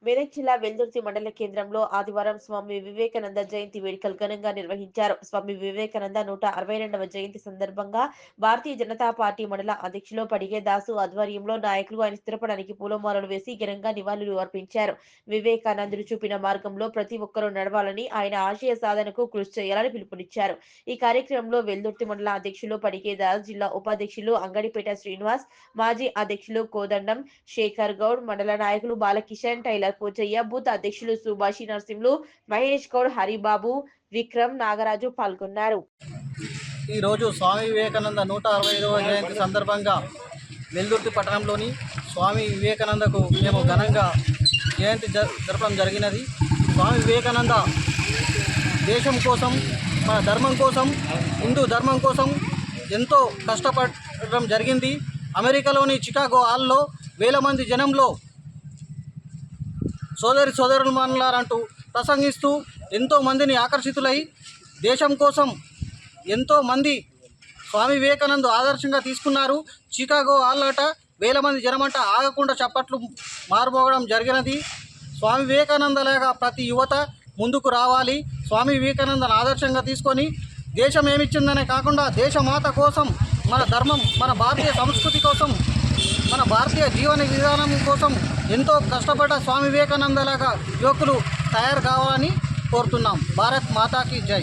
మెదక్ జిల్లా వెల్దుర్తి మండల కేంద్రంలో ఆదివారం స్వామి వివేకానంద జయంతి వేడుకలు ఘనంగా నిర్వహించారు. స్వామి వివేకానంద 162వ జయంతి సందర్భంగా భారతీయ జనతా పార్టీ మండల అధ్యక్షులు పడిగే దాసు ఆధ్వర్యంలో నాయకులు ఆయన స్థిరపడానికి పూలమాలలు వేసి ఘనంగా నివాళులు అర్పించారు. వివేకానందుడు చూపిన మార్గంలో ప్రతి ఒక్కరూ నడవాలని, ఆయన ఆశయ సాధనకు కృషి చేయాలని పిలుపునిచ్చారు. ఈ కార్యక్రమంలో వెల్దుర్తి మండల అధ్యక్షులు పడిగే దాస్, జిల్లా ఉపాధ్యక్షులు అంగడిపేట శ్రీనివాస్, మాజీ అధ్యక్షులు కోదండం శేఖర్ గౌడ్, మండల నాయకులు బాలకిషన్, టైలర్ పూజయ్య, బూత్ అధ్యక్షులు సుభాషి నరసింహులు, మహేష్ గౌడ్, హరిబాబు, విక్రమ్, నాగరాజు పాల్గొన్నారు. ఈరోజు స్వామి వివేకానంద 162వ జయంతి సందర్భంగా వెల్దుర్తి పట్టణంలోని స్వామి వివేకానందకు మేము ఘనంగా జయంతి జరపడం జరిగినది. స్వామి వివేకానంద దేశం కోసం, మన ధర్మం కోసం, హిందూ ధర్మం కోసం ఎంతో కష్టపడడం జరిగింది. అమెరికాలోని చికాగో హాల్లో వేల మంది జనంలో సోదరులారంటూ ప్రసంగిస్తూ ఎంతో మందిని ఆకర్షితులై దేశం కోసం ఎంతో మంది స్వామి వివేకానంద ఆదర్శంగా తీసుకున్నారు. చికాగో హాల్లట వేల మంది జనమంట ఆగకుండా చప్పట్లు మారుమోగడం జరిగినది. స్వామి వివేకానందలాగా ప్రతి యువత ముందుకు రావాలి. స్వామి వివేకానందను ఆదర్శంగా తీసుకొని దేశం ఏమిచ్చిందనే కాకుండా దేశమాత కోసం, మన ధర్మం, మన భారతీయ సంస్కృతి కోసం, మన భారతీయ జీవన విధానం కోసం ఎంతో కష్టపడ్డ స్వామి వివేకానందలాగా యువకులు తయారు కావాలని కోరుతున్నాం. భారత్ మాతాకి జై.